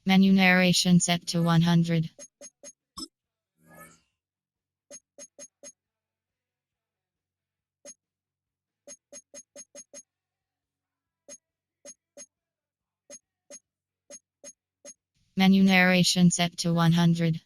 Menu narration set to 100. Menu narration set to 100.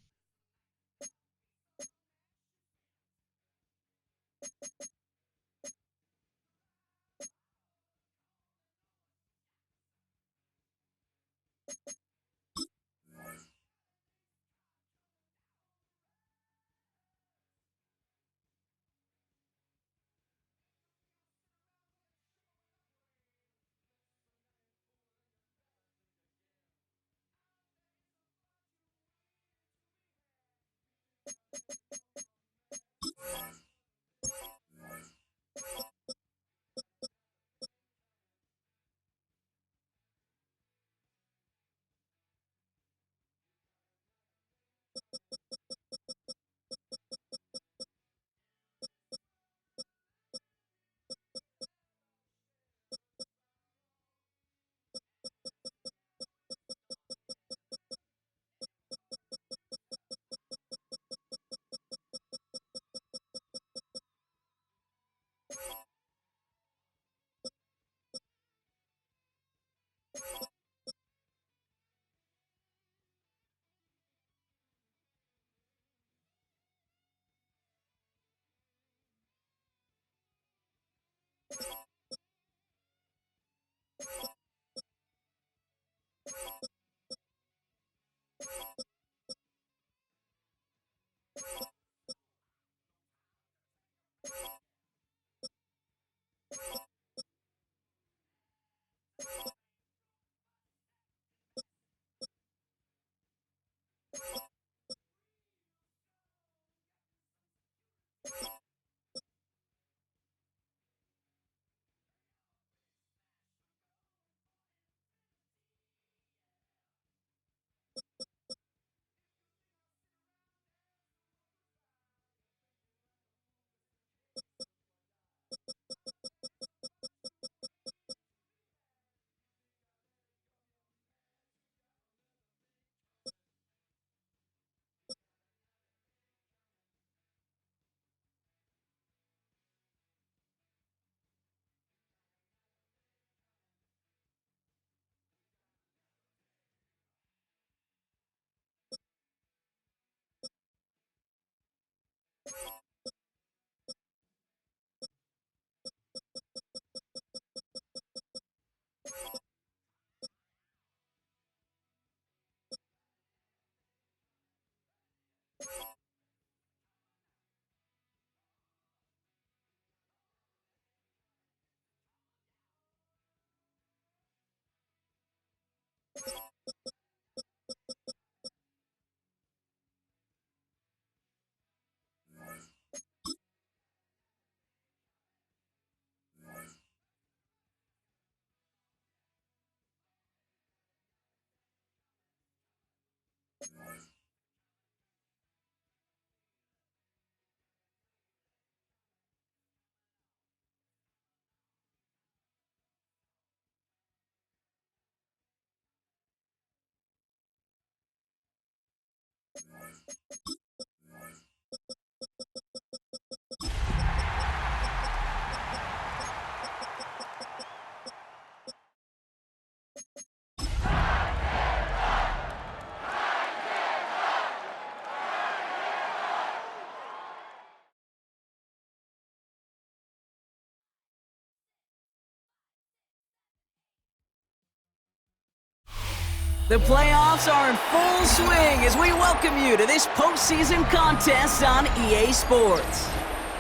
The playoffs are in full swing as we welcome you to this postseason contest on EA Sports.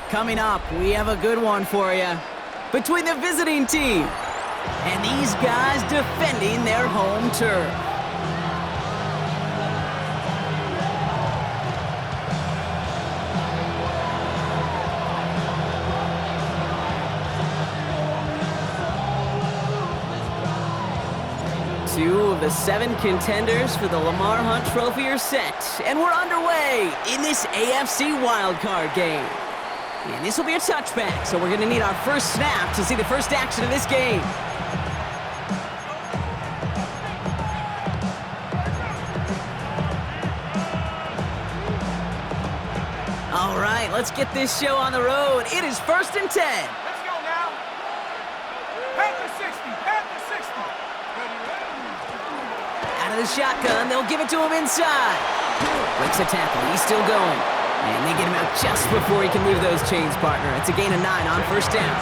Coming up, we have a good one for you. Between the visiting team and these guys defending their home turf. Two of the 7 contenders for the Lamar Hunt Trophy are set, and we're underway in this AFC wildcard game. And this will be a touchback, so we're going to need our first snap to see the first action of this game. let's get this show on the road. It is 1st and 10. Let's go now. Panther 60, Panther 60. Out of the shotgun, they'll give it to him inside. Breaks a tackle, he's still going. And they get him out just before he can move those chains, partner. It's a gain of 9 on 1st down.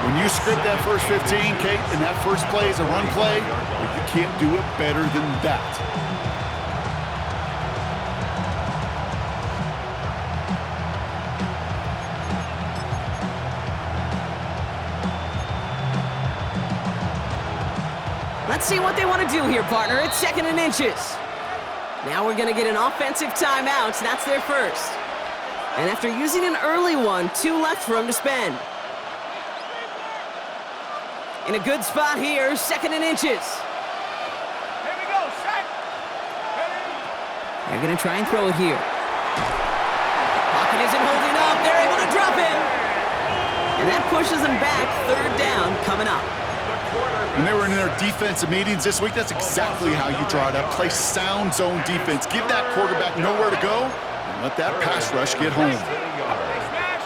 When you script that first 15, Kate, and that first play is a run play, you can't do it better than that. Let's see what they want to do here, partner. It's 2nd and inches. Now we're going to get an offensive timeout. That's their first. And after using an early one, 2 left for him to spend. In a good spot here, 2nd and inches. Here we go, set. Ready. They're going to try and throw it here. Pocket isn't holding up. They're able to drop it. And that pushes them back. 3rd down coming up. When they were in their defensive meetings this week, that's exactly how you draw it up. Play sound zone defense. Give that quarterback nowhere to go, and let that pass rush get home. Smash.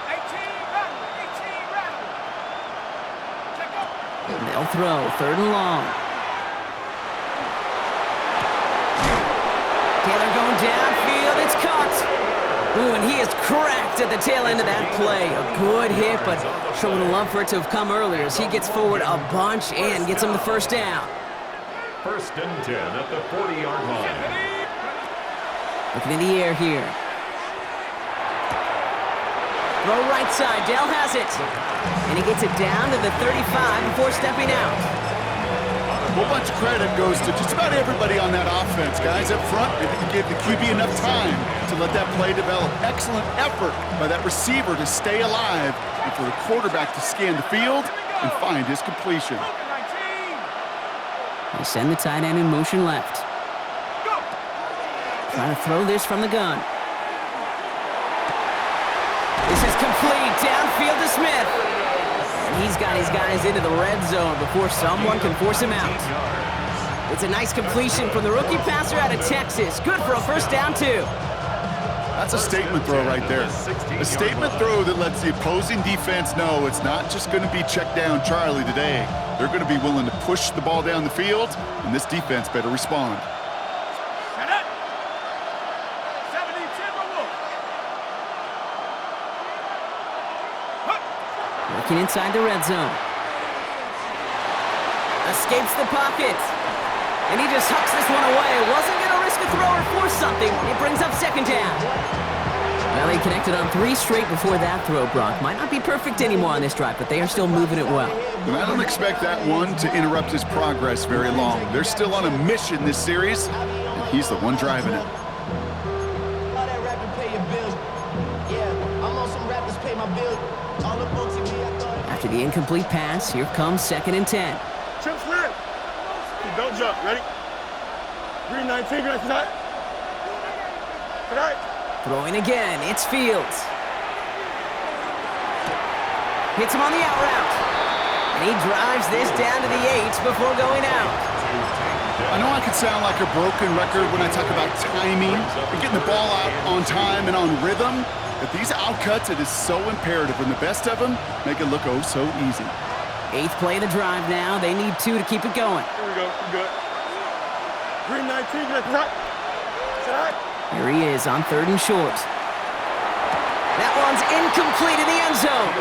18 rattle. Check up. And they'll throw 3rd and long. Taylor going downfield. It's caught. Ooh, and he is cracked at the tail end of that play. A good hit, but sure would have loved for it to have come earlier as he gets forward a bunch and gets him the 1st down. 1st and 10 at the 40-yard line. Looking in the air here. Throw right side. Dell has it. And he gets it down to the 35 before stepping out. A whole bunch of credit goes to just about everybody on that offense. Guys up front, maybe you gave the QB enough time to let that play develop. Excellent effort by that receiver to stay alive and for the quarterback to scan the field and find his completion. They send the tight end in motion left. Trying to throw this from the gun. This is complete. Downfield to Smith. And he's got his guys into the red zone before someone can force him out. It's a nice completion from the rookie passer out of Texas. Good for a 1st down, too. That's a statement throw right there. A statement throw that lets the opposing defense know it's not just going to be check down Charlie today. They're going to be willing to push the ball down the field, and this defense better respond. Set up. 70 Timberwolves. Working inside the red zone. Escapes the pocket. And he just hucks this one away. Wasn't going to risk a throw or force something. It brings up 2nd down. Well, he connected on 3 straight before that throw, Brock. Might not be perfect anymore on this drive, but they are still moving it well. And I don't expect that one to interrupt his progress very long. They're still on a mission this series, and he's the one driving it. After the incomplete pass, here comes 2nd and 10. Trips clear. Don't jump. Ready? Green 19, green tonight. Tonight. Throwing again, it's Fields. Hits him on the out route. And he drives this down to the 8 before going out. I know I could sound like a broken record when I talk about timing and getting the ball out on time and on rhythm, but these outcuts, it is so imperative, and the best of them make it look oh so easy. 8th play of the drive now. They need 2 to keep it going. Here we go. We're good. Green 19, green tonight. Tonight. Here he is on 3rd and short. That one's incomplete in the end zone.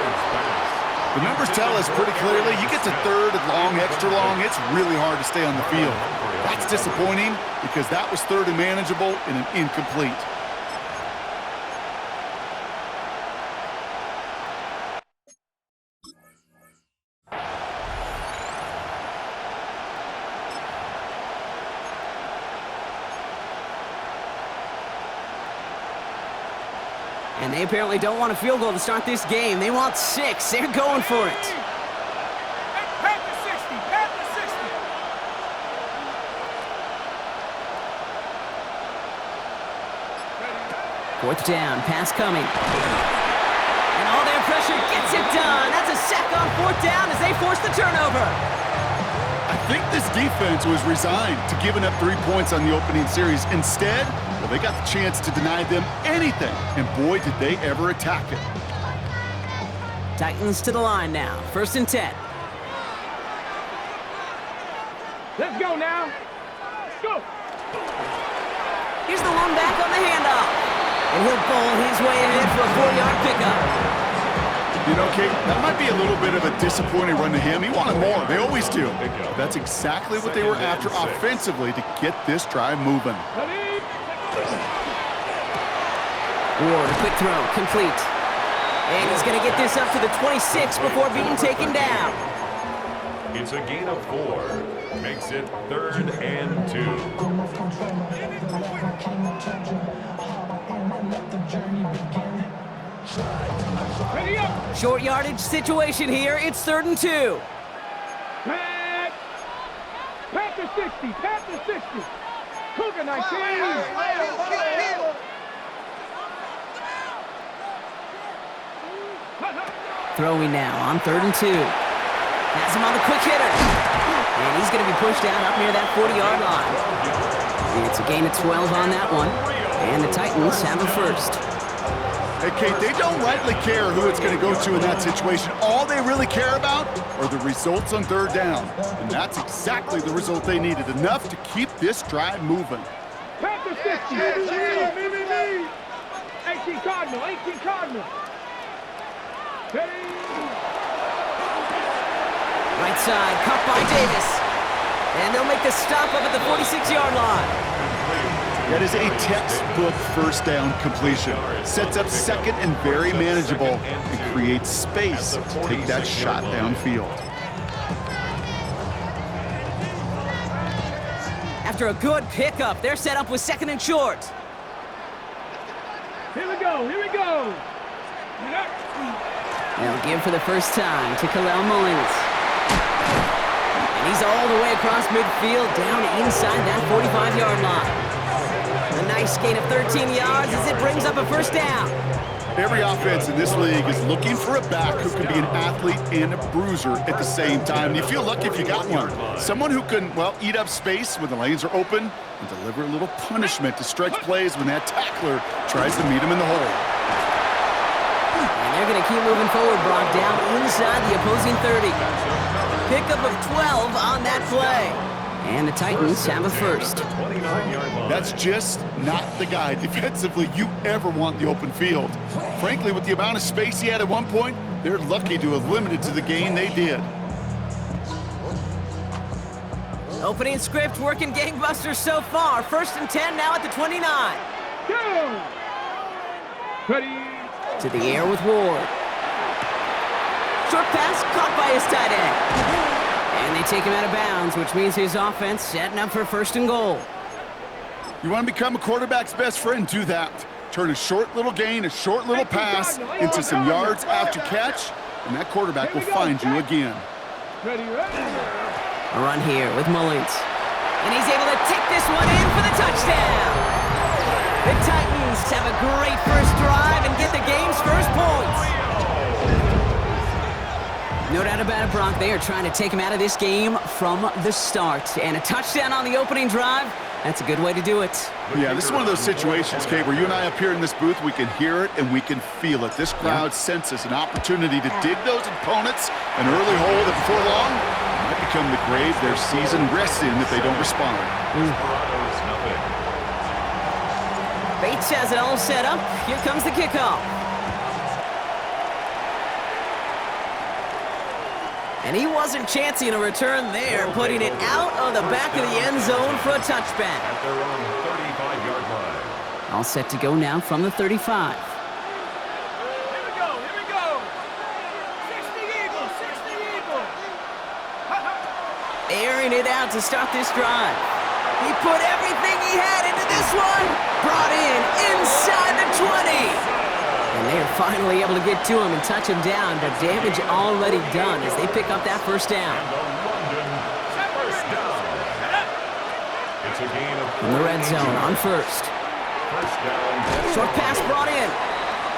The numbers tell us pretty clearly, you get to 3rd and long, extra long, it's really hard to stay on the field. That's disappointing because that was 3rd and manageable and an incomplete. And they apparently don't want a field goal to start this game. They want 6. They're going for it. Panther 60, Panther 60. 4th down, pass coming. And all their pressure gets it done. That's a sack on 4th down as they force the turnover. I think this defense was resigned to giving up 3 points on the opening series. Instead, well, they got the chance to deny them anything, and boy, did they ever attack it. Titans to the line now. 1st and 10. Let's go now. Let's go. Here's the one back on the handoff. And he'll bowl his way ahead for a 4-yard pickup. You know, Kate, that might be a little bit of a disappointing run to him. He wanted more. They always do. That's exactly what they were after offensively to get this drive moving. Ward, a quick throw, complete. And he's going to get this up to the 26 before being taken down. It's a gain of 4. Makes it 3rd and 2. Short yardage situation here. It's 3rd and 2. Pat to 60. Pat to 60. Cougar 19. Throwing now on 3rd and 2. Has him on the quick hitter. And he's going to be pushed out up near that 40-yard line. And it's a gain of 12 on that one. And the Titans have a first. Hey, Kate, they don't rightly care who it's going to go to in that situation. All they really care about are the results on 3rd down. And that's exactly the result they needed, enough to keep this drive moving. Pat to 60. Me. 18 Cardinal. 18 Cardinal. Right side, caught by Davis. And they'll make the stop up at the 46-yard line. That is a textbook 1st down completion. Sets up 2nd and very manageable and creates space to take that shot downfield. After a good pickup, they're set up with 2nd and short. Here we go. They'll give for the first time to Khalil Mullins. And he's all the way across midfield, down inside that 45-yard line. A nice gain of 13 yards as it brings up a 1st down. Every offense in this league is looking for a back who can be an athlete and a bruiser at the same time. You feel lucky if you got one. Someone who can, well, eat up space when the lanes are open and deliver a little punishment to stretch plays when that tackler tries to meet him in the hole. And they're going to keep moving forward, Brock, down inside the opposing 30. Pickup of 12 on that play. And the Titans have a first. That's just not the guy defensively you ever want in the open field. Frankly, with the amount of space he had at one point, they're lucky to have limited to the gain they did. Opening script working gangbusters so far. 1st and 10 now at the 29. Go. Ready. To the air with Ward. Short pass caught by his tight end. And they take him out of bounds, which means his offense setting up for 1st and goal. You want to become a quarterback's best friend? Do that. Turn a short little gain, a short little pass into some yards after catch, and that quarterback will find you again. Ready. A run here with Mullins. And he's able to take this one in for the touchdown. The Titans have a great first drive and get the game's first points. No doubt about it, Brock. They are trying to take him out of this game from the start. And a touchdown on the opening drive, that's a good way to do it. Yeah, this is one of those situations, Kate, where you and I up here in this booth, we can hear it and we can feel it. This crowd senses an opportunity to dig those opponents an early hole that before long might become the grave their season rests in if they don't respond. Desperados, nothing. Bates has it all set up. Here comes the kickoff. And he wasn't chancing a return there, putting it out of the back of the end zone for a touchback. At their own 35-yard line. All set to go now from the 35. Here we go. 60 Eagles. Airing it out to start this drive. He put everything he had into this one. Brought in inside the 20. And they are finally able to get to him and touch him down, but damage already done as they pick up that 1st down. First down. It's a gain of In the red zone on 1st. First down. Short pass brought in.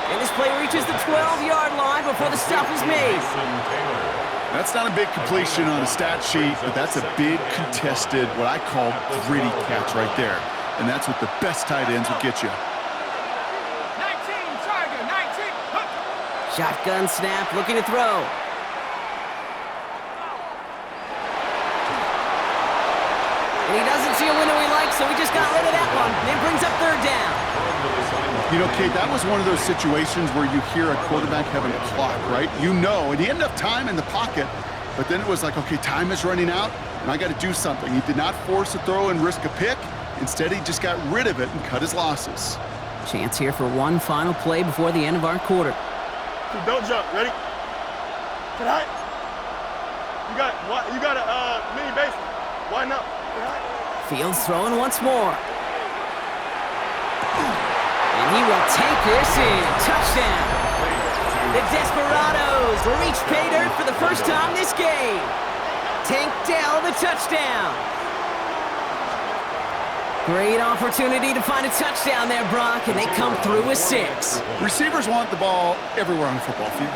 And this play reaches the 12-yard line before the stop is made. Taylor. That's not a big completion on a stat sheet, but that's a big contested, what I call gritty catch right there. And that's what the best tight ends will get you. 19, Tiger, 19. Shotgun snap, looking to throw. And he doesn't see a window he likes, so he just got rid of that one. And it brings up third down. You know, Kate, that was one of those situations where you hear a quarterback having a clock, right? You know, and he had enough time in the pocket, but then it was like, okay, time is running out, and I got to do something. He did not force a throw and risk a pick. Instead, he just got rid of it and cut his losses. Chance here for one final play before the end of our quarter. Don't jump. Ready? Get high. You got a mini base. Why not? Get high. Fields throwing once more. And he will take this in. Touchdown. The Desperados will reach pay dirt for the first time this game. Tank Dell the touchdown. Great opportunity to find a touchdown there, Brock, and they come through with 6. Receivers want the ball everywhere on the football field.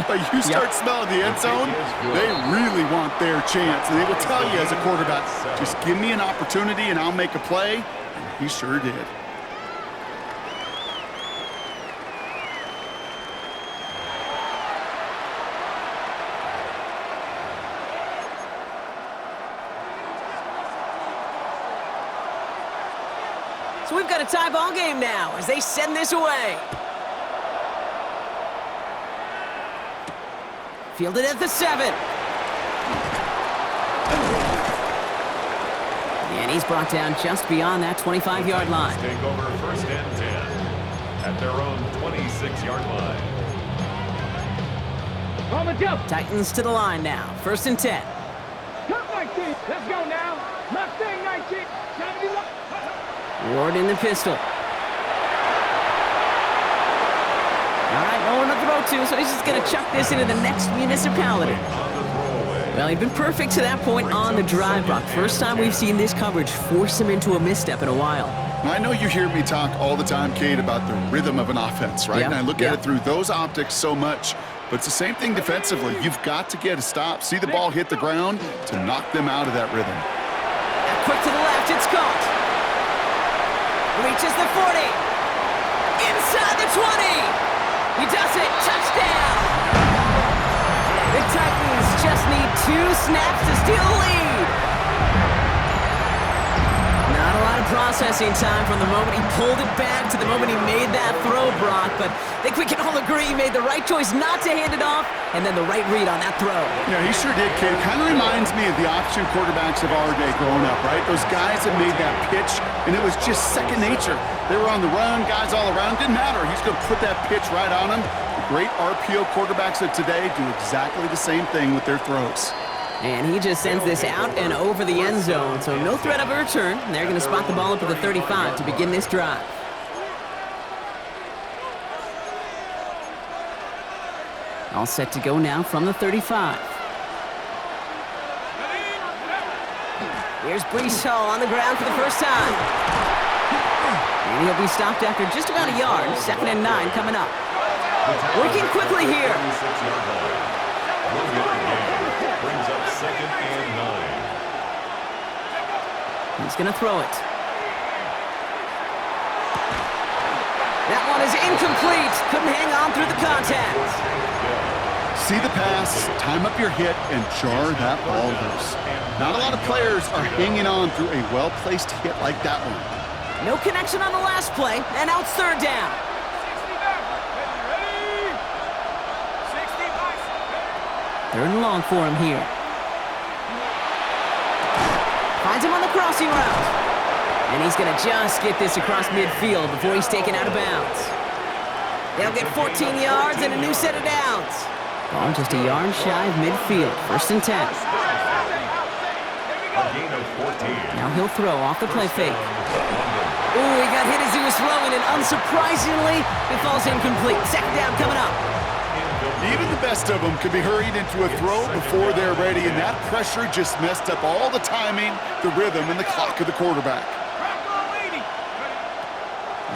But you start smelling the end zone, they really want their chance. And they will tell you as a quarterback, just give me an opportunity and I'll make a play. And he sure did. So we've got a tie ball game now as they send this away. Fielded at the 7. And he's brought down just beyond that 25-yard line. Take over first and 10 at their own 26-yard line. On the jump. Titans to the line now. First and 10. Cut 19. Let's go now. Left thing 19. Ward in the pistol. All right, no one to throw to, so he's just going to chuck this into the next municipality. Well, he'd been perfect to that point on the drive, Brock. First time we've seen this coverage force him into a misstep in a while. I know you hear me talk all the time, Kate, about the rhythm of an offense, right? Yeah, And I look yeah. at it through those optics so much. But it's the same thing defensively. You've got to get a stop, see the ball hit the ground to knock them out of that rhythm. And quick to the left, it's caught. Reaches the 40. Inside the 20. He does it. Touchdown. The Titans just need 2 snaps to steal the lead. Not a lot of processing time from the moment he pulled it back to the moment he made that throw, Brock. But I think we can all agree he made the right choice not to hand it off, and then the right read on that throw. Yeah, he sure did, Kate. Kind of reminds me of the option quarterbacks of our day growing up, right? Those guys that made that pitch, and it was just second nature. They were on the run, guys all around. Didn't matter. He's going to put that pitch right on them. The great RPO quarterbacks of today do exactly the same thing with their throws. And he just sends this out and over the end zone, so no threat of a return. They're going to spot the ball up at the 35 to begin this drive. All set to go now from the 35. Here's Brees Hall on the ground for the first time. And he'll be stopped after just about a yard. 2nd and 9 coming up. Working quickly here. Brings up 2nd and 9. He's going to throw it. That one is incomplete. Couldn't hang on through the contact. See the pass, time up your hit, and jar that ball loose. Not a lot of players are hanging on through a well-placed hit like that one. No connection on the last play, and now it's 3rd down. 3rd and long for him here. Finds him on the crossing route. And he's going to just get this across midfield before he's taken out of bounds. They'll get 14 yards and a new set of downs. Ball just a yard shy of midfield. 1st and 10. A gain of 14. Now he'll throw off the play fake. Ooh, he got hit as he was throwing, and unsurprisingly, it falls incomplete. 2nd down coming up. Even the best of them could be hurried into a throw before they're ready, and that pressure just messed up all the timing, the rhythm, and the clock of the quarterback.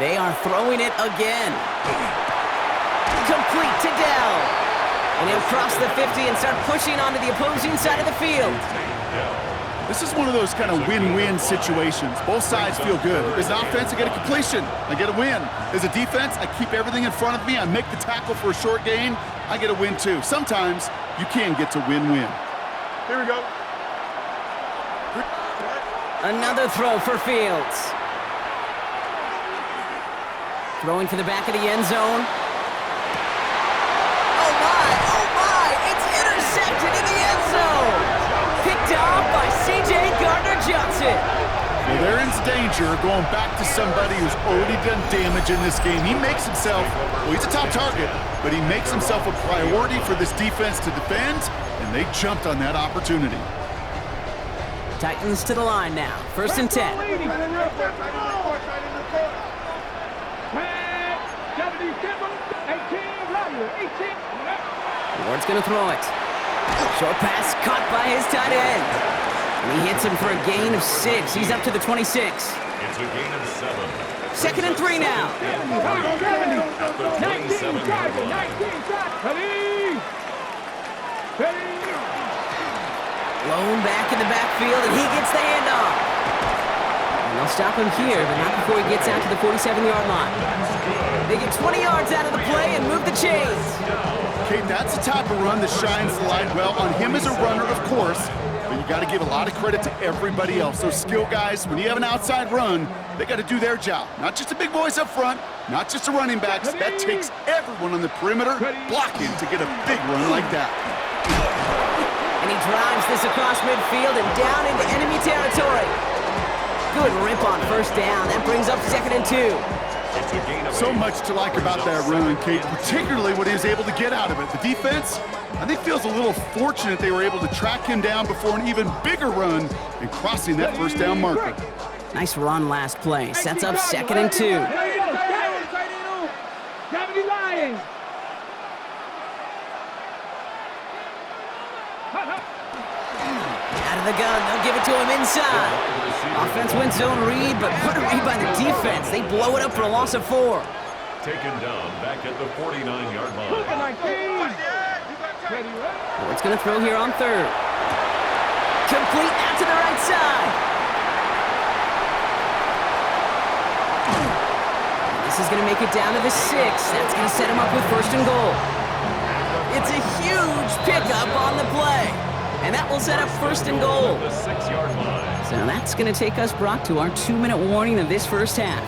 They are throwing it again. Complete to Dell. And he'll cross the 50 and start pushing onto the opposing side of the field. This is one of those kind of win-win situations. Both sides feel good. As an offense, I get a completion. I get a win. As a defense, I keep everything in front of me. I make the tackle for a short gain. I get a win, too. Sometimes you can get to win-win. Here we go. Another throw for Fields. Throwing to the back of the end zone. Oh my, it's intercepted in the end zone. Picked off by C.J. Gardner-Johnson. Well, they're in danger going back to somebody who's already done damage in this game. He makes himself, well, he's a top target, but he makes himself a priority for this defense to defend, and they jumped on that opportunity. Titans to the line now. 1st and 10. Ward's going to throw it. Short pass caught by his tight end. And he hits him for a gain of 6. He's up to the 26. It's a gain of 7. 2nd and 3 now. At the 27-yard line. Blown back in the backfield, and he gets the handoff. And they'll stop him here, but not before he gets out to the 47-yard line. They get 20 yards out of the play and move the chains. Okay, that's the type of run that shines the light well on him as a runner, of course, but you got to give a lot of credit to everybody else. Those skill guys, when you have an outside run, they got to do their job. Not just the big boys up front, not just the running backs. That takes everyone on the perimeter blocking to get a big run like that. And he drives this across midfield and down into enemy territory. Good rip on 1st down. That brings up 2nd and 2. So much to like about that run, Kate, particularly what he was able to get out of it. The defense, I think, feels a little fortunate they were able to track him down before an even bigger run and crossing that 1st down marker. Nice run last play. Sets up 2nd and 2. Out of the gun, they'll give it to him inside. Offense wins zone read, but what a read by the defense. They blow it up for a loss of 4. Taken down back at the 49-yard line. Ward's going to throw here on 3rd. Complete out to the right side. This is going to make it down to the 6. That's going to set him up with 1st and goal. It's a huge pickup on the play. And that will set up 1st and goal. The 6-yard line. So that's going to take us, Brock, to our 2-minute warning of this 1st half.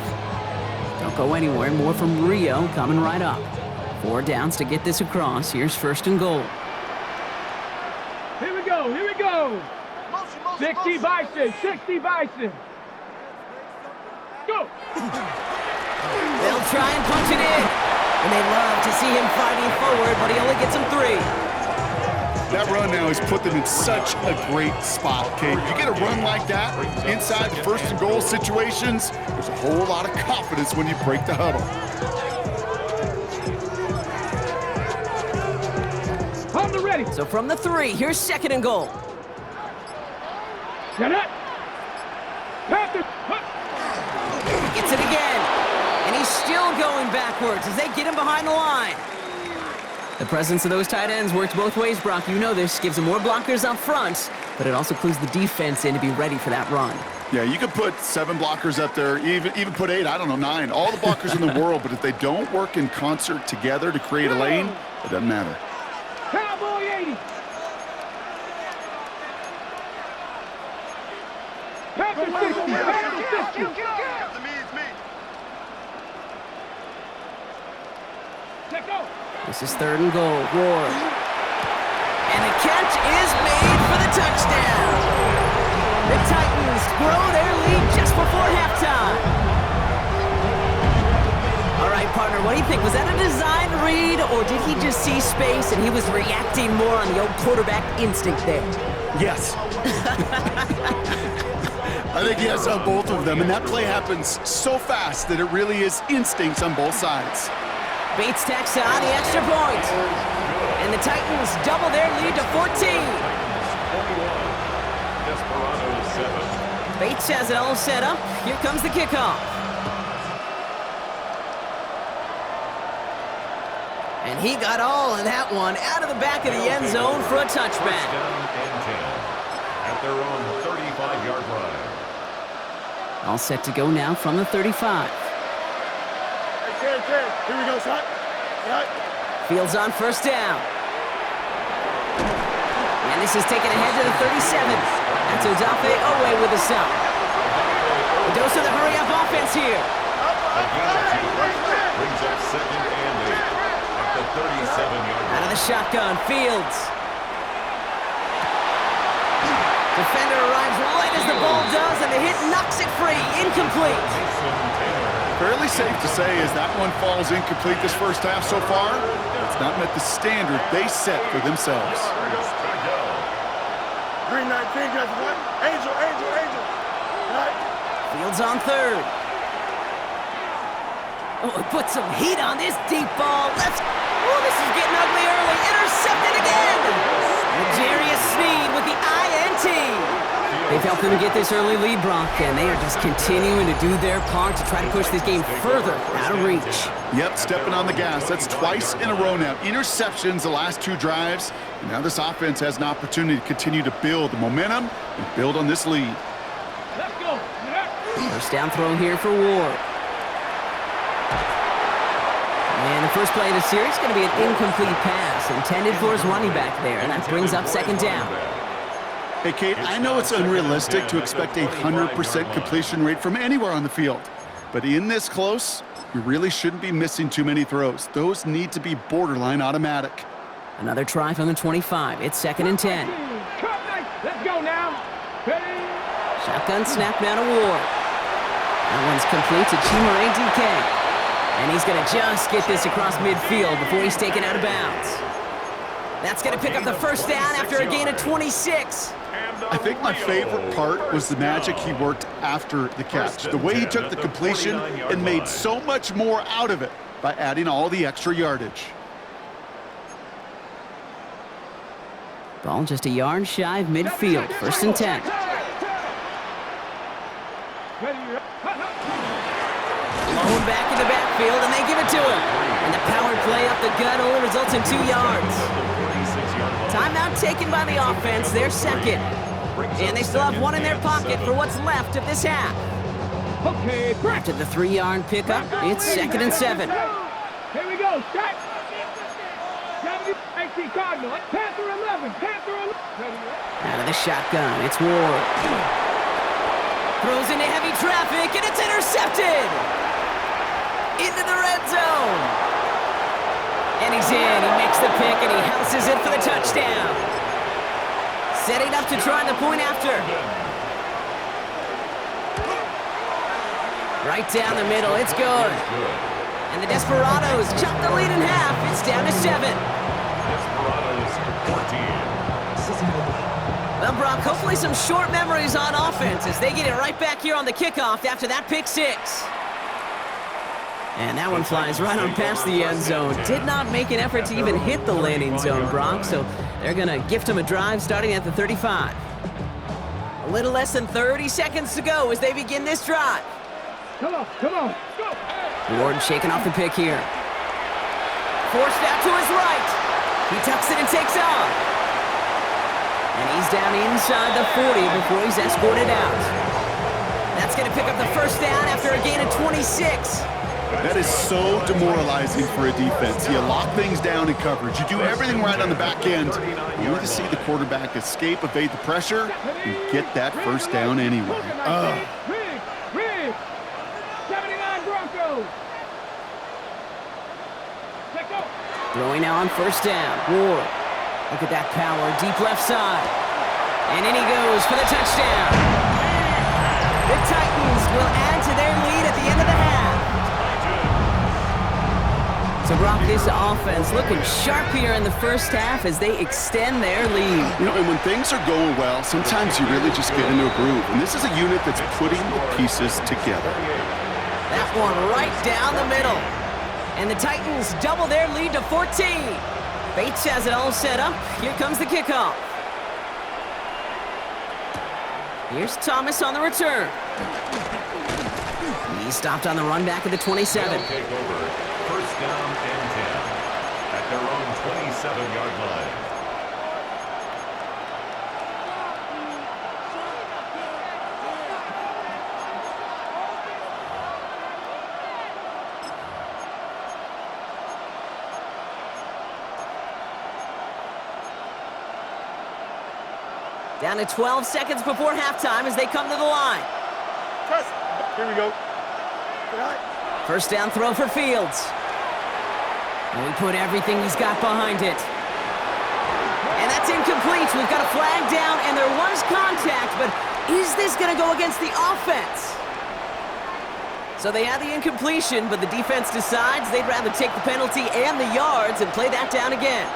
Don't go anywhere. More from Rio coming right up. 4 downs to get this across. Here's 1st and goal. Here we go. 60 Bison. Go. They'll try and punch it in. And they love to see him fighting forward, but he only gets him 3. That run now has put them in such a great spot, Kate. You get a run like that inside the 1st and goal situations, there's a whole lot of confidence when you break the huddle. On the ready. So from the 3, here's 2nd and goal. Get it. Gets it again. And he's still going backwards as they get him behind the line. The presence of those tight ends works both ways, Brock. You know this. Gives them more blockers up front, but it also clues the defense in to be ready for that run. Yeah, you could put 7 blockers up there, even put 8, I don't know, 9. All the blockers in the world, but if they don't work in concert together to create a lane, it doesn't matter. Cowboy 80. Panther 60. Let go. This is 3rd and goal. Ward. And the catch is made for the touchdown. The Titans grow their lead just before halftime. All right, partner, what do you think? Was that a design read, or did he just see space and he was reacting more on the old quarterback instinct there? Yes. I think he has on both of them, and that play happens so fast that it really is instincts on both sides. Bates tacks on the extra point. And the Titans double their lead to 14. Desperados 7. Bates has it all set up. Here comes the kickoff. And he got all of that one out of the back of the end zone for a First touchback. down and 10 at their own 35-yard line. All set to go now from the 35. Hey, Ken. Here we go, son. Right. Fields on first down. And this is taken ahead to the 37. That's Odafe Owe with a stop. A dose of the hurry-up offense here. Brings up second and 8 at the 37-yard line. Out of the shotgun, Fields. Defender arrives right as the ball does, and the hit knocks it free. Incomplete. Fairly safe to say as that one falls incomplete this first half so far, it's not met the standard they set for themselves. Green 19, guys. Angel. Right. Fields on third. Oh, it puts some heat on this deep ball. Oh, this is getting ugly early. Intercepted again. Jarius Sneed with the INT. They've helped them get this early lead, Brock, and they are just continuing to do their part to try to push this game further out of reach. Yep, stepping on the gas. That's twice in a row now. Interceptions the last two drives. And now this offense has an opportunity to continue to build the momentum and build on this lead. Let's go. First down throw here for Ward. And the first play of the series is going to be an incomplete pass intended for his running back there, and that brings up second down. Hey, Kate, I know it's unrealistic to expect a 100% completion rate from anywhere on the field. But in this close, you really shouldn't be missing too many throws. Those need to be borderline automatic. Another try from the 25. It's second and 10. Let's go now. Ready? Shotgun snap now to Ward. That one's complete to Chimere DK. And he's going to just get this across midfield before he's taken out of bounds. That's going to pick up the first down after a gain of 26. I think my favorite part was the magic he worked after the catch. The way he took the completion and made so much more out of it by adding all the extra yardage. Ball just a yard shy of midfield. First and 10. Blown back in the backfield, and they give it to him. And the power play up the gut only results in 2 yards. Timeout taken by the offense, their second. And they still have one in their pocket for what's left of this half. Okay, After the 3-yard pickup, it's second and 7. Here we go. Strike. 18 Cardinal. Panther 11. Panther 11. Out of the shotgun, it's Ward. Throws into heavy traffic, and it's intercepted! Into the red zone. And he's in. He makes the pick, and he houses it for the touchdown. Setting up to try the point after. Right down the middle. It's good. And the Desperados chop the lead in half. It's down to 7. Desperados 14. Well, Brock, hopefully some short memories on offense as they get it right back here on the kickoff after that pick 6. And that one flies right on past the end zone. Did not make an effort to even hit the landing zone, Brock, so they're going to gift him a drive starting at the 35. A little less than 30 seconds to go as they begin this drive. Come on. Go. Ward shaking off the pick here. Forced out to his right. He tucks it and takes off. And he's down inside the 40 before he's escorted out. That's going to pick up the first down after a gain of 26. That is so demoralizing for a defense. You lock things down in coverage. You do everything right on the back end. You need to see the quarterback escape, evade the pressure, and get that first down anyway. Rig. 79 Broncos. Let's go. Throwing now on first down. Ward. Look at that power. Deep left side. And in he goes for the touchdown. The Titans will add to their lead at the end of the half. So, Brock, this offense looking sharp here in the first half as they extend their lead. You know, and when things are going well, sometimes you really just get into a groove. And this is a unit that's putting the pieces together. That one right down the middle. And the Titans double their lead to 14. Bates has it all set up. Here comes the kickoff. Here's Thomas on the return. He stopped on the run back at the 27. They'll take over. First down and 10 at 27-yard line. Down to 12 seconds before halftime as they come to the line. Press. Here we go. First down throw for Fields. And he put everything he's got behind it. And that's incomplete. We've got a flag down, and there was contact, but is this going to go against the offense? So they had the incompletion, but the defense decides they'd rather take the penalty and the yards and play that down again.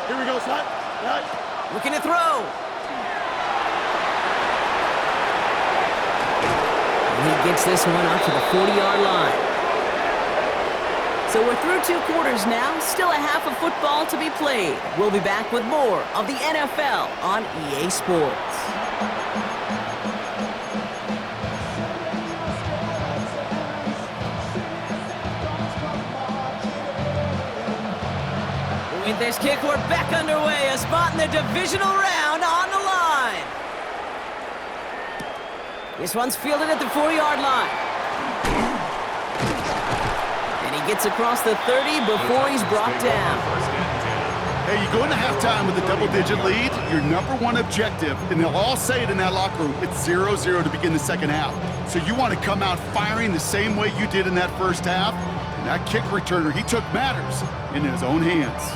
Here we go, slot. Right. Looking to throw. And he gets this one up to the 40-yard line. So we're through 2 quarters now. Still a half of football to be played. We'll be back with more of the NFL on EA Sports. With this kick, we're back underway. A spot in the divisional round on the line. This one's fielded at the 40-yard line. And he gets across the 30 before he's brought down. Hey, you go into halftime with a double-digit lead, your number one objective, and they'll all say it in that locker room, it's 0-0 to begin the second half. So you want to come out firing the same way you did in that first half. And that kick returner, he took matters in his own hands.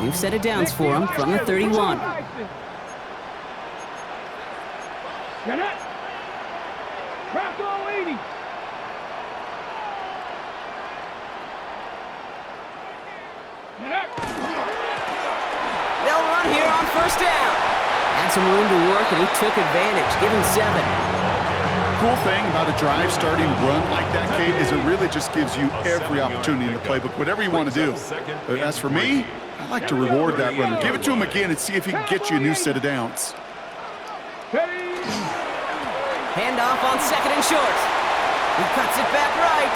We've set it downs for him from the 31. Get it. Crack all 80. They'll run here on first down. Had some room to work, and he took advantage. Give him 7. Cool thing about a drive starting run like that, Kate, is it really just gives you every opportunity in the playbook, whatever you want to do. But as for me, I like to reward that runner. Give it to him again and see if he can get you a new set of downs. Handoff on second and short. He cuts it back right.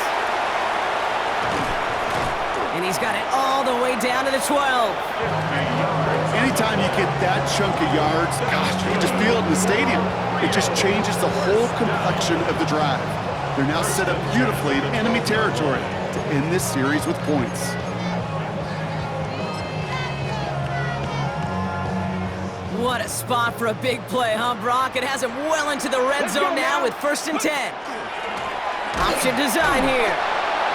And he's got it all the way down to the 12. Anytime you get that chunk of yards, gosh, you can just feel it in the stadium. It just changes the whole complexion of the drive. They're now set up beautifully in enemy territory to end this series with points. What a spot for a big play, huh, Brock? It has him well into the red zone now with 1st and 10. Option design here.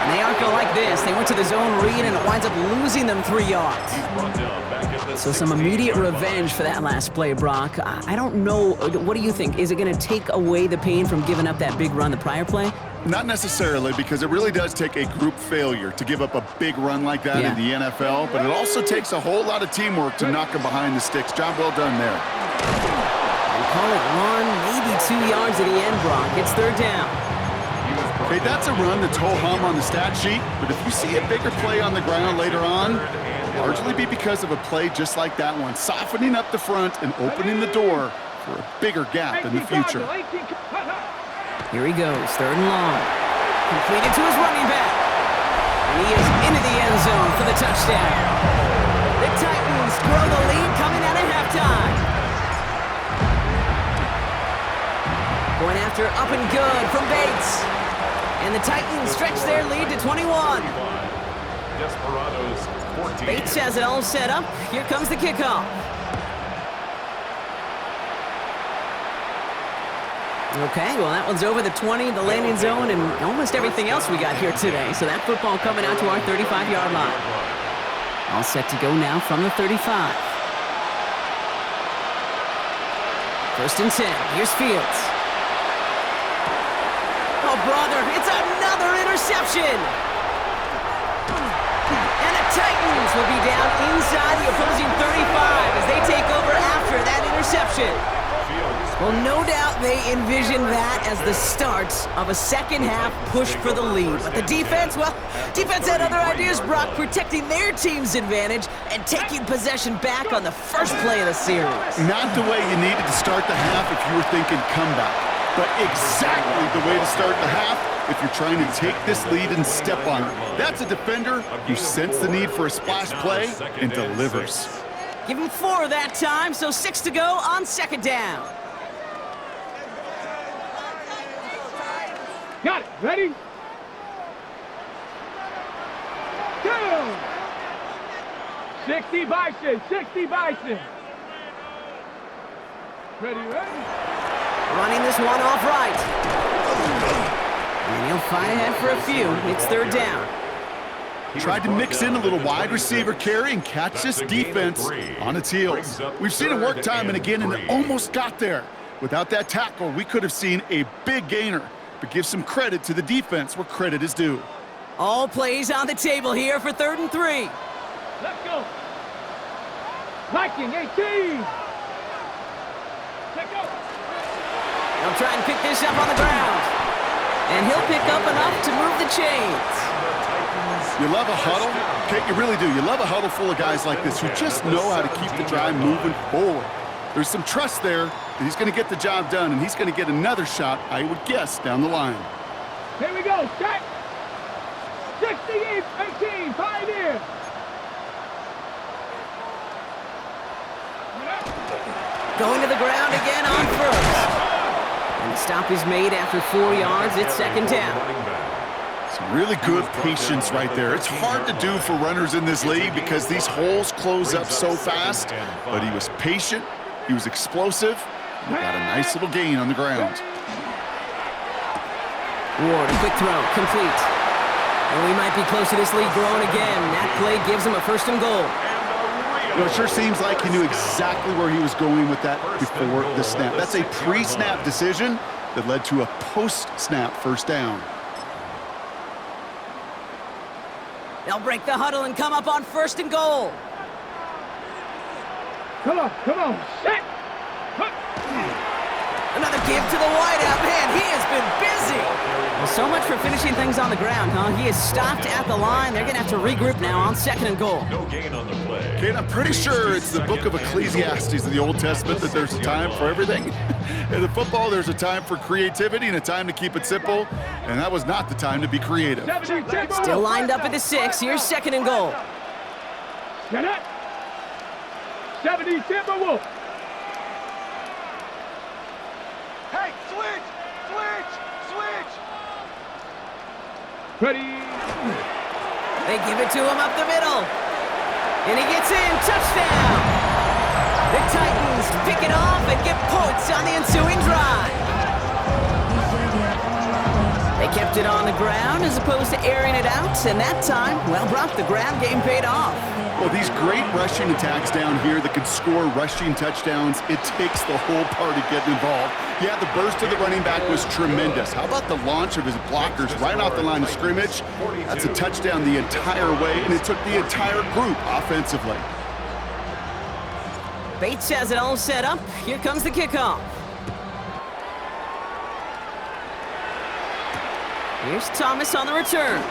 And they aren't going to like this. They went to the zone read, and it winds up losing them 3 yards. So some immediate revenge for that last play, Brock. I don't know. What do you think? Is it going to take away the pain from giving up that big run the prior play? Not necessarily, because it really does take a group failure to give up a big run like that in the NFL, but it also takes a whole lot of teamwork to knock them behind the sticks. Job well done there. And call it 1, maybe 2 yards at the end, Brock. It's 3rd down. Okay, that's a run that's whole hum on the stat sheet, but if you see a bigger play on the ground later on, it'll largely be because of a play just like that one, softening up the front and opening the door for a bigger gap in the future. Here he goes, 3rd and long. Completed to his running back. And he is into the end zone for the touchdown. The Titans grow the lead coming out of halftime. Going after up and good from Bates. And the Titans stretch their lead to 21. Desperados 14. Bates has it all set up. Here comes the kickoff. Okay, well, that one's over the 20, the landing zone, and almost everything else we got here today. So that football coming out to our 35-yard line. All set to go now from the 35. 1st and 10. Here's Fields. Oh, brother, it's another interception. And the Titans will be down inside the opposing 35 as they take over after that interception. Well, no doubt they envisioned that as the start of a second-half push for the lead. But the defense, well, defense had other ideas, Brock, protecting their team's advantage and taking possession back on the first play of the series. Not the way you needed to start the half if you were thinking comeback. but exactly the way to start the half if you're trying to take this lead and step on it. That's a defender who sensed the need for a splash play and delivers. Give him 4 that time, so 6 to go on second down. Got it. Ready? Go! 60 Bison. 60 Bison. Ready? Running this one off right. And he'll fight ahead for a few. It's third down. Tried to mix in a little wide receiver carry and catch this defense on its heels. We've seen it work time and again, and it almost got there. Without that tackle, we could have seen a big gainer. But give some credit to the defense where credit is due. All plays on the table here for 3rd and 3. Let's go. Viking 18. Let's go. He'll try and pick this up on the ground. And he'll pick up enough to move the chains. You love a huddle? Okay, you really do. You love a huddle full of guys like this who just know how to keep the drive moving forward. There's some trust there that he's going to get the job done, and he's going to get another shot, I would guess, down the line. Here we go. Set. 68-18. Pioneer. Going to the ground again on first. And the stop is made after 4 yards. It's second down. Some really good patience right there. It's hard to do for runners in this league because these holes close up so fast. But he was patient, he was explosive, and got a nice little gain on the ground. Ward, a quick throw, complete. And we might be close to this lead growing again. That play gives him a 1st and goal. Well, it sure seems like he knew exactly where he was going with that before the snap. That's a pre-snap decision that led to a post-snap 1st down. They'll break the huddle and come up on 1st and goal. Come on. Set. Another give to the wideout. Man, he has been busy. Well, so much for finishing things on the ground, huh? He is stopped at the line. They're going to have to regroup now on 2nd and goal. No gain on the play. Okay, and I'm pretty sure it's the book of Ecclesiastes in the Old Testament that there's a time for everything. In the football, there's a time for creativity and a time to keep it simple, and that was not the time to be creative. Still lined up at the 6. Here's 2nd and goal. Get it. 70 Timberwolf. Hey, switch! Ready. They give it to him up the middle. And he gets in. Touchdown! The Titans pick it off and get points on the ensuing drive. They kept it on the ground as opposed to airing it out, and that time, well, Brock, the ground game paid off. Well, these great rushing attacks down here that can score rushing touchdowns, it takes the whole party getting involved. Yeah, the burst of the running back was tremendous. How about the launch of his blockers right off the line of scrimmage? That's a touchdown the entire way, and it took the entire group offensively. Bates has it all set up. Here comes the kickoff. Here's Thomas on the return.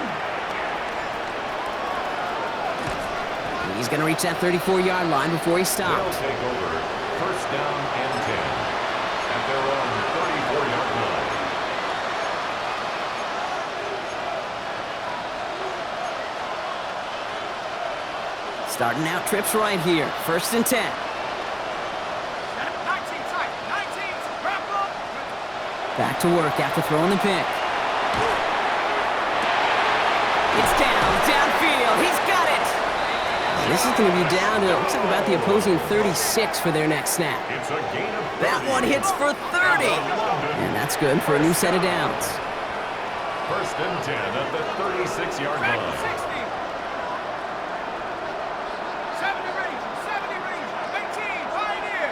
He's going to reach that 34-yard line before he stopped. They'll take over 1st down and 10 at their own 34-yard line. Starting out trips right here. 1st and 10. 19 tight, 19, wrap up. Back to work after throwing the pick. It's downfield. He's got it. This is going to be down to, it looks like about the opposing 36 for their next snap. It's a gain of 30. That one hits for 30. And that's good for a new set of downs. 1st and 10 at the 36-yard line. 70 range, 18, Pioneer.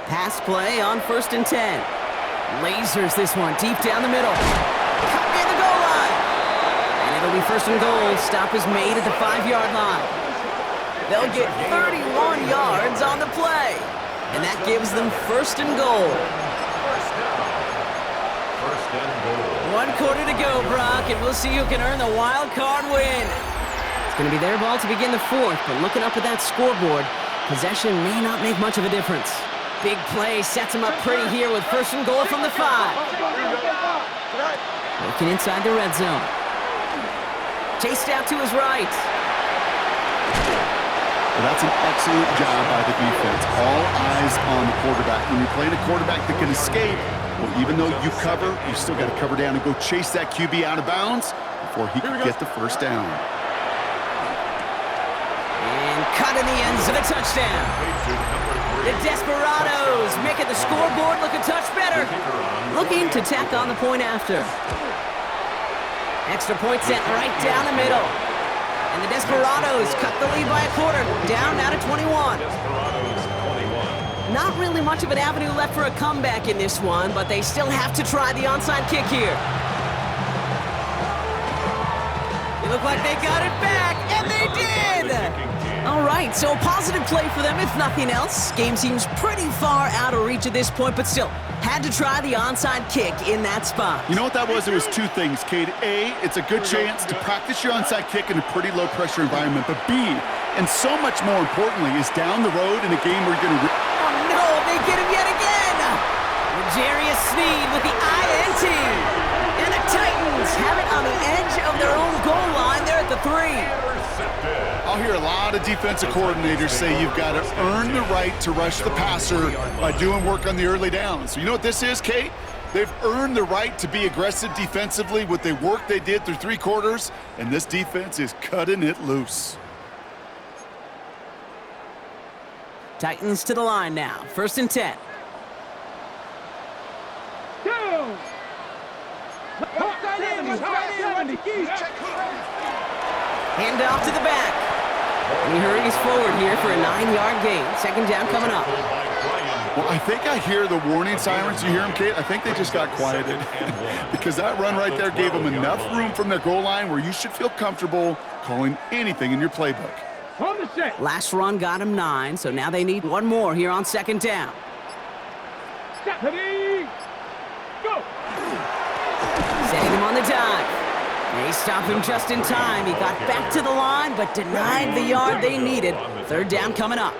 Pass play on 1st and 10. Lasers this one deep down the middle. Cut near the goal line. And it'll be 1st and goal. Stop is made at the 5-yard line. They'll get 31 yards on the play. And that gives them 1st and goal. 1st and goal. 1 quarter to go, Brock, and we'll see who can earn the wild card win. It's going to be their ball to begin the 4th, but looking up at that scoreboard, Possession may not make much of a difference. Big play sets him up pretty here with first and goal from the 5. Working inside the red zone. Chased out to his right. Well, that's an excellent job by the defense. All eyes on the quarterback. When you're playing a quarterback that can escape, well, even though you cover, you still got to cover down and go chase that QB out of bounds before he can get the first down. And cut in the end zone, a touchdown. The Desperados making the scoreboard look a touch better. Looking to tack on the point after. Extra point sent right down the middle. And the Desperados cut the lead by a quarter, down now to 21. Not really much of an avenue left for a comeback in this one, but they still have to try the onside kick here. They look like they got it back, and they did! All right, so a positive play for them, if nothing else. Game seems pretty far out of reach at this point, but still, had to try the onside kick in that spot. You know what that was? It was two things, Cade. A, it's a good chance to practice your onside kick in a pretty low-pressure environment. But B, and so much more importantly, is down the road in a game where you're going to... Oh, no, they get him yet again! Jarius Sneed with the INT. And the Titans have it on the edge of their own goal line. They're at the 3. I'll hear a lot of defensive coordinators say you've got to earn the right to rush the passer by doing work on the early downs. So you know what this is, Kate? They've earned the right to be aggressive defensively with the work they did through 3 quarters, and this defense is cutting it loose. Titans to the line now. First and 10. Down. Hand off to the back. And he hurries forward here for a 9-yard gain. Second down coming up. Well, I think I hear the warning sirens. You hear them, Kate? I think they just got quieted because that run right there gave them enough room from their goal line where you should feel comfortable calling anything in your playbook. On the set. Last run got him 9, so now they need one more here on second down. Step ready. Go. Setting him on the dive. They stop him just in time. He got back to the line, but denied the yard they needed. Third down coming up.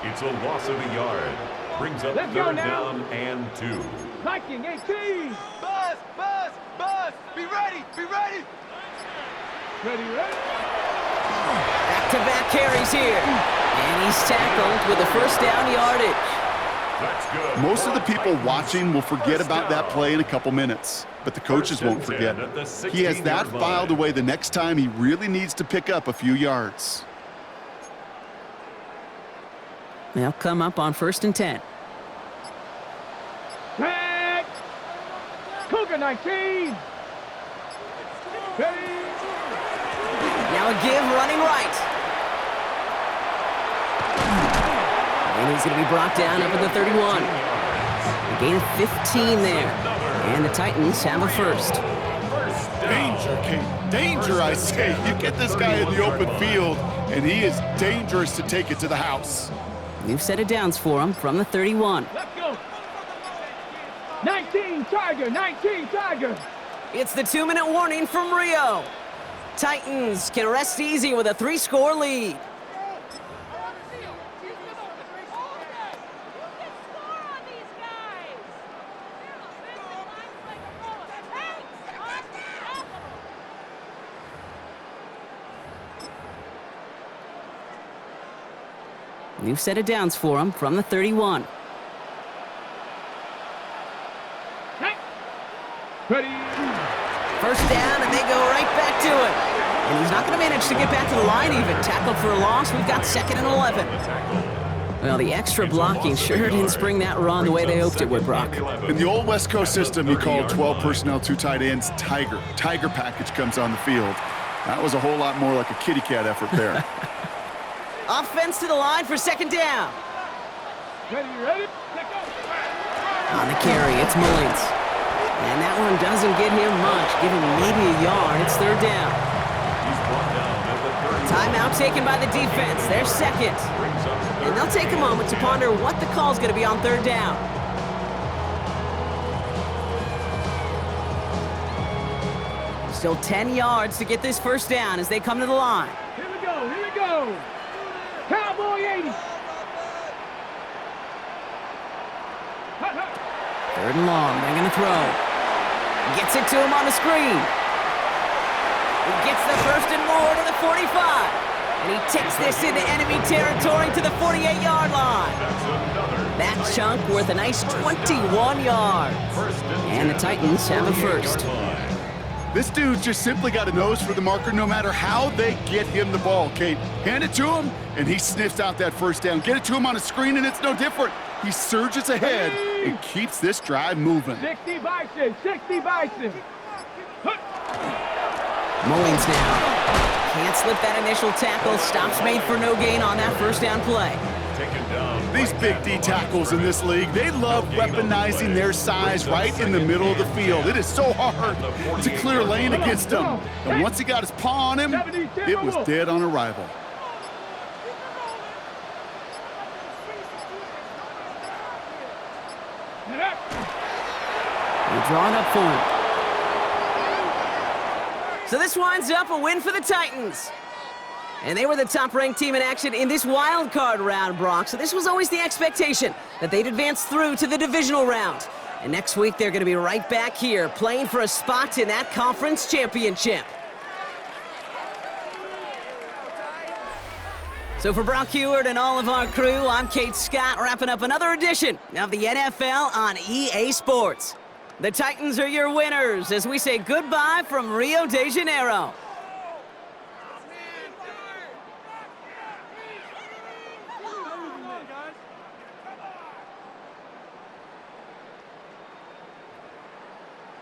It's a loss of a yard. Brings up Let's go third now. down and 2. Viking 18. Buzz! Buzz! Buzz! Be ready! Be ready! Ready, ready. Back-to-back carries here. And he's tackled with the first down yardage. That's good. Most of the people watching will forget about that play in a couple minutes, but the coaches won't forget. He has that filed away the next time he really needs to pick up a few yards. They'll come up on first and 10. Back. Cougar 19. Ready. Now a give running right. And he's going to be brought down up at the 31. A gain of 15 there. And the Titans have a first. Danger, King. Danger, I say. You get this guy in the open field, and he is dangerous to take it to the house. New set of downs for him from the 31. Let's go. 19 Tiger. 19 Tiger. It's the 2-minute warning from Rio. Titans can rest easy with a 3-score lead. New set of downs for him from the 31. Ready. First down, and they go right back to it. And he's not going to manage to get back to the line even. Tackled for a loss. We've got second and 11. Well, the extra blocking sure didn't spring that run the way they hoped it would, Brock. In the old West Coast system, you call 12 personnel, 2 tight ends, Tiger. Tiger package comes on the field. That was a whole lot more like a kitty cat effort there. Offense to the line for second down. Ready, ready. Let go. On the carry, it's Mullins. And that one doesn't get him much. Give him maybe a yard. It's third down. He's brought down at the 30. Timeout taken by the defense. They're second. Brings up And they'll take a moment to ponder what the call's going to be on third down. Still 10 yards to get this first down as they come to the line. Here we go. Here we go. Cowboy 80. Third and long, they're going to throw. Gets it to him on the screen. He gets the first and more to the 45. And he takes this into enemy territory to the 48-yard line. That chunk worth a nice 21 yards. And the Titans have a first. This dude's just simply got a nose for the marker no matter how they get him the ball, Kate. Hand it to him, and he sniffs out that first down. Get it to him on a screen, and it's no different. He surges ahead and keeps this drive moving. 60 Bison, 60 Bison. Mullings now. Can't slip that initial tackle. Stops made for no gain on that first down play. These big D tackles in this league, they love weaponizing their size right in the middle of the field. It is so hard to clear lane against them. And once he got his paw on him, it was dead on arrival. We're drawing up for it. So this winds up a win for the Titans. And they were the top-ranked team in action in this wild card round, Brock. So this was always the expectation that they'd advance through to the divisional round. And next week, they're going to be right back here playing for a spot in that conference championship. So for Brock Heward and all of our crew, I'm Kate Scott, wrapping up another edition of the NFL on EA Sports. The Titans are your winners as we say goodbye from Rio de Janeiro.